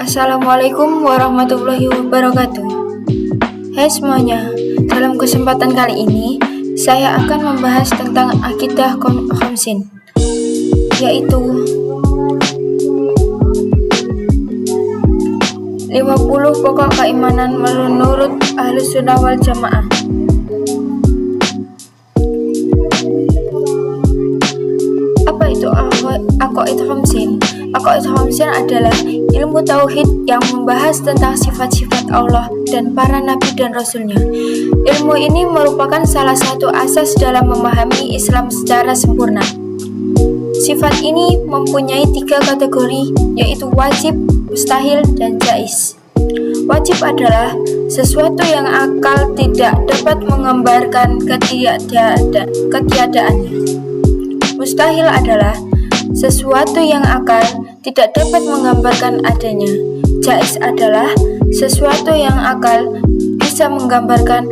Assalamualaikum warahmatullahi wabarakatuh. Hai semuanya, dalam kesempatan kali ini saya akan membahas tentang akidah Khamsin, yaitu 50 pokok keimanan menurut Ahlus Sunnah wal Jamaah. Apa itu Aqaid Khamsin? Aqaid Khamsin adalah ilmu tauhid yang membahas tentang sifat-sifat Allah dan para nabi dan rasulnya. Ilmu ini merupakan salah satu asas dalam memahami Islam secara sempurna. Sifat ini mempunyai 3 kategori, yaitu wajib, mustahil, dan jaiz. Wajib adalah sesuatu yang akal tidak dapat menggambarkan ketiadaannya. Mustahil adalah sesuatu yang akal tidak dapat menggambarkan adanya. Jaiz adalah sesuatu yang akal bisa menggambarkan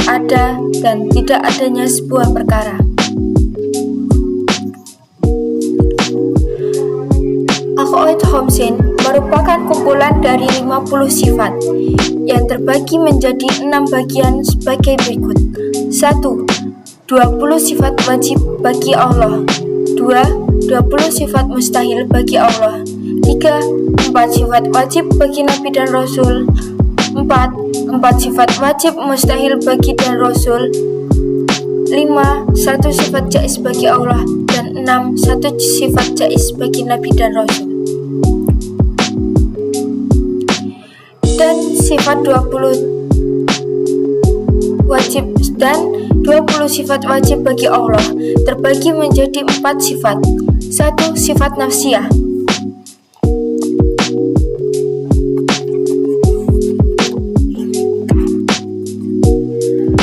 ada dan tidak adanya sebuah perkara. Aqaid Khamsin merupakan kumpulan dari 50 sifat yang terbagi menjadi 6 bagian sebagai berikut. 1. 20 sifat wajib bagi Allah. 2. 20 sifat mustahil bagi Allah. 3. 4 sifat wajib bagi Nabi dan Rasul. 4 sifat wajib mustahil bagi dan Rasul. 5. 1 sifat jaiz bagi Allah. Dan 6. 1 sifat jaiz bagi Nabi dan Rasul. Dan sifat 20 wajib dan 20 sifat wajib bagi Allah terbagi menjadi 4 sifat. 1. Sifat nafsiyah.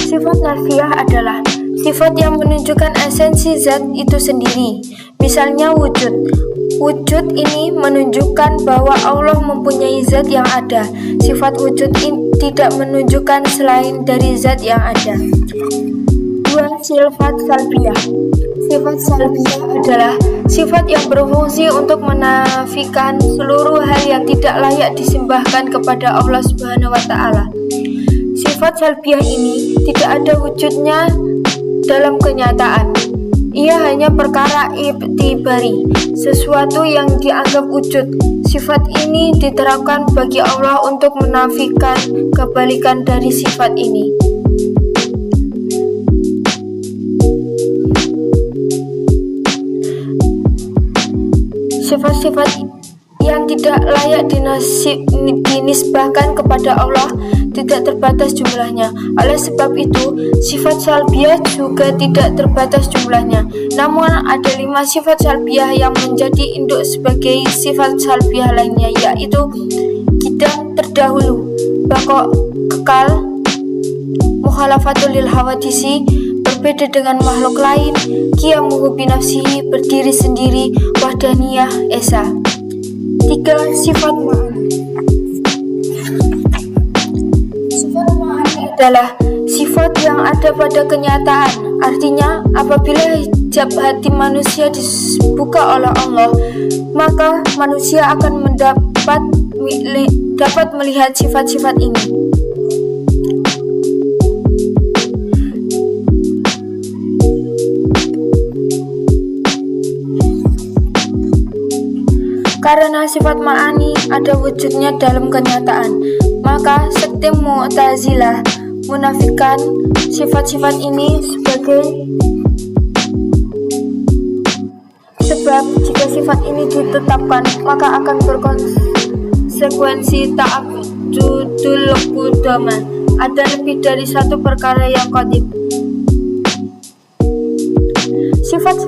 Sifat nafsiyah adalah sifat yang menunjukkan esensi zat itu sendiri. Misalnya wujud. Wujud ini menunjukkan bahwa Allah mempunyai zat yang ada. Sifat wujud ini tidak menunjukkan selain dari zat yang ada. 2. Sifat salbiyah. Sifat salbiyah adalah sifat yang berfungsi untuk menafikan seluruh hal yang tidak layak disembahkan kepada Allah Subhanahu wa Ta'ala. Sifat salbiyah ini tidak ada wujudnya dalam kenyataan. Ia hanya perkara iktibari, sesuatu yang dianggap wujud. Sifat ini diterapkan bagi Allah untuk menafikan kebalikan dari sifat ini. Sifat-sifat yang tidak layak dinisbahkan kepada Allah tidak terbatas jumlahnya. Oleh sebab itu, sifat salbiyah juga tidak terbatas jumlahnya. Namun ada 5 sifat salbiyah yang menjadi induk sebagai sifat salbiyah lainnya, yaitu qidam terdahulu, baqa kekal, mukhalafatul lil hawadisi, berbeda dengan makhluk lain, qiyamuhu binafsihi, berdiri sendiri, wahdaniyah, esa. 3. Sifat ma'ani. Sifat ma'ani adalah sifat yang ada pada kenyataan. Artinya, apabila hijab hati manusia dibuka oleh Allah, maka manusia akan dapat melihat sifat-sifat ini. Karena sifat ma'ani ada wujudnya dalam kenyataan, maka sekte Mu'tazilah menafikan sifat-sifat ini sebagai sebab jika sifat ini ditetapkan, maka akan berkonsekuensi ta'abbudul qudama. Ada lebih dari satu perkara yang qadib. Sifat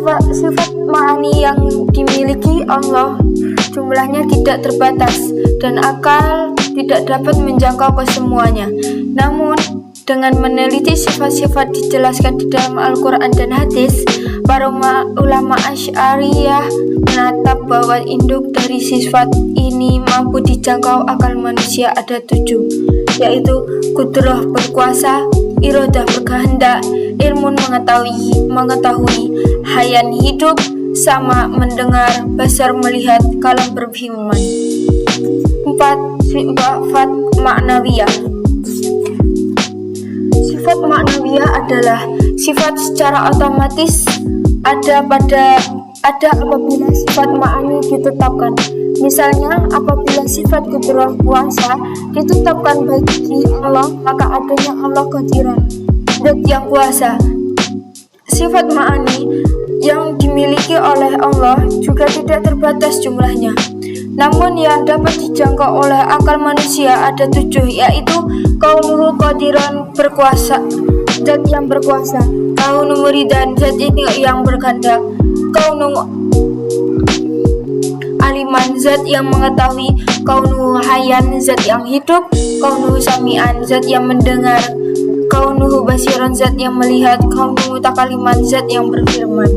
ma'ani yang dimiliki Allah jumlahnya tidak terbatas dan akal tidak dapat menjangkau kesemuanya. Namun, dengan meneliti sifat-sifat dijelaskan di dalam Al-Quran dan hadis, para ulama Asy'ariyah menatap bahwa induk dari sifat ini mampu dijangkau akal manusia ada 7, yaitu kudrah berkuasa, iradah berkehendak, ilmu mengetahui, hayan hidup, sama mendengar, basar melihat, kalam berfirman. 4. Sifat ma'nawiyah. Sifat ma'nawiyah adalah sifat secara otomatis ada apabila sifat ma'ani ditetapkan. Misalnya, apabila sifat kudrah kuasa ditetapkan bagi Allah, maka adanya Allah qadiran, zat yang kuasa. Sifat ma'ani yang dimiliki oleh Allah juga tidak terbatas jumlahnya. Namun yang dapat dijangkau oleh akal manusia ada 7, yaitu kaunuhu qadiran, berkuasa, zat yang berkuasa; kaunu muridan, zat yang berkehendak; kaunu aliman, zat yang mengetahui; kaunuhu hayyan, zat yang hidup; kaunuhu sami'an, zat yang mendengar; kaunuhu basiran, zat yang melihat; kaunuhu mutakaliman, zat yang berfirman.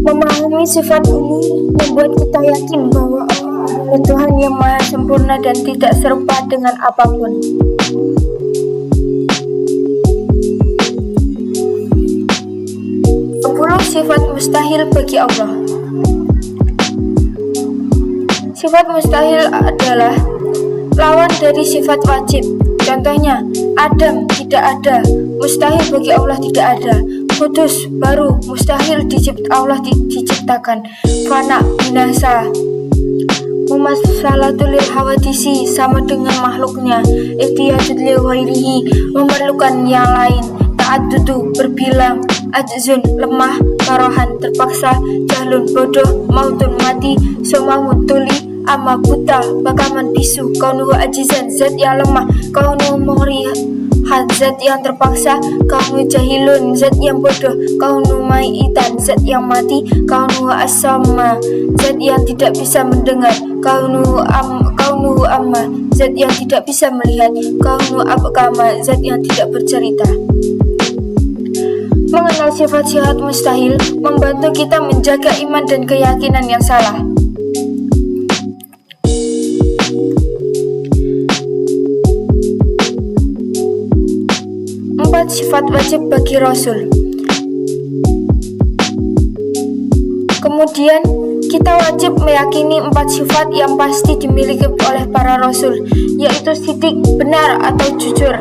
Memahami sifat ini membuat kita yakin bahwa Allah adalah Tuhan yang maha sempurna dan tidak serupa dengan apapun. Sifat mustahil bagi Allah. Sifat mustahil adalah lawan dari sifat wajib. Contohnya, Adam tidak ada, mustahil bagi Allah tidak ada. Kudus, baru, mustahil Allah diciptakan. Fana, binasa. Mumassalatul lil hawadisi, sama dengan makhluknya. Ihtiyajul li ghairihi, memerlukan yang lain. Ta'addudu, berbilang. Ajzun, lemah. Karohan, terpaksa. Jahlun, bodoh. Mautun, mati. Somamun, tuli. Ama, buta. Bakaman, bisu. Kaunuhu ajizan, zat yang lemah. Kaunuhu mughrihan, zat yang terpaksa. Kaunuhu jahilun, zat yang bodoh. Kaunuhu maitan, zat yang mati. Kaunuhu as-sama, zat yang tidak bisa mendengar. Kaunuhu amma, zat yang tidak bisa melihat. Kaunuhu abkama, zat yang tidak bercerita. Mengenal sifat-sifat mustahil membantu kita menjaga iman dan keyakinan yang salah. Sifat wajib bagi Rasul. Kemudian kita wajib meyakini 4 sifat yang pasti dimiliki oleh para Rasul, yaitu sidik, benar atau jujur;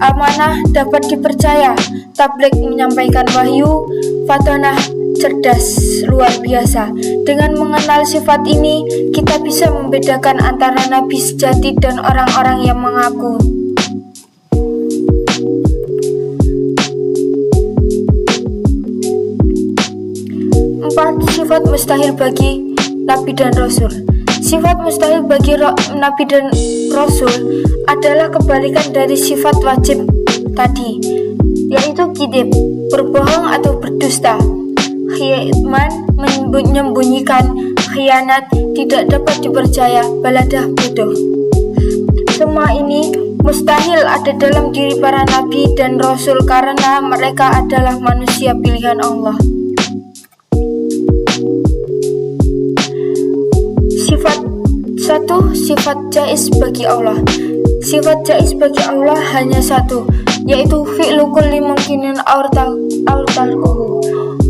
amanah, dapat dipercaya; tabligh, menyampaikan wahyu; fatonah, cerdas, luar biasa. Dengan mengenal sifat ini, kita bisa membedakan antara nabi sejati dan orang-orang yang mengaku. 4. Sifat mustahil bagi Nabi dan Rasul. Sifat mustahil bagi Nabi dan Rasul adalah kebalikan dari sifat wajib tadi, yaitu kidib, berbohong atau berdusta; khidman, menyembunyikan; khianat, tidak dapat dipercaya; baladah, bodoh. Semua ini mustahil ada dalam diri para Nabi dan Rasul karena mereka adalah manusia pilihan Allah. Sifat jaiz bagi Allah. Sifat jaiz bagi Allah hanya satu, yaitu fi'lu kulli mungkinin aw tarkuhu.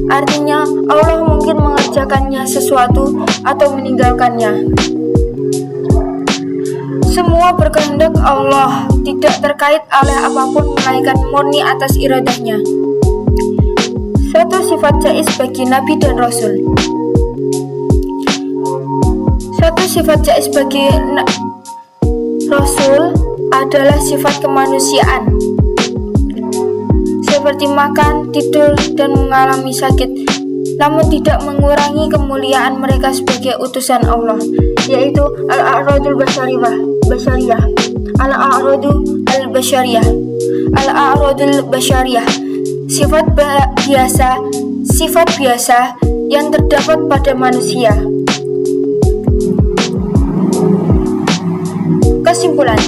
Artinya, Allah mungkin mengerjakannya sesuatu atau meninggalkannya. Semua berkehendak Allah, tidak terkait oleh apapun melainkan murni atas iradahnya. Satu sifat jaiz bagi Nabi dan Rasul. Satu sifat jaiz bagi Rasul adalah sifat kemanusiaan, seperti makan, tidur, dan mengalami sakit, namun tidak mengurangi kemuliaan mereka sebagai utusan Allah, yaitu al-a'radul basyariyah. Al-a'radul basyariyah, sifat biasa yang terdapat pada manusia. Kesimpulan,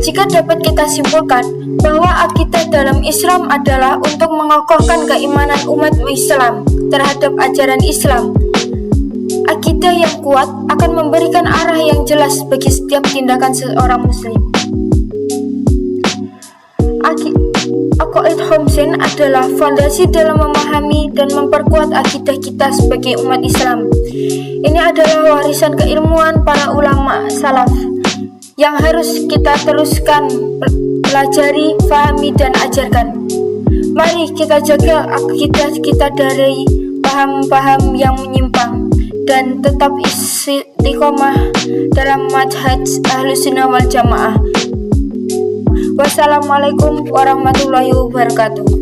jika dapat kita simpulkan bahwa akidah dalam Islam adalah untuk mengokohkan keimanan umat Islam terhadap ajaran Islam. Akidah yang kuat akan memberikan arah yang jelas bagi setiap tindakan seorang muslim. Aqaid Khamsin adalah fondasi dalam memahami dan memperkuat akidah kita sebagai umat Islam. Ini adalah warisan keilmuan para ulama salaf yang harus kita teruskan, pelajari, fahami, dan ajarkan. Mari kita jaga akidah kita dari paham-paham yang menyimpang dan tetap istiqomah dalam manhaj Ahlussunnah wal Jamaah. Wassalamualaikum warahmatullahi wabarakatuh.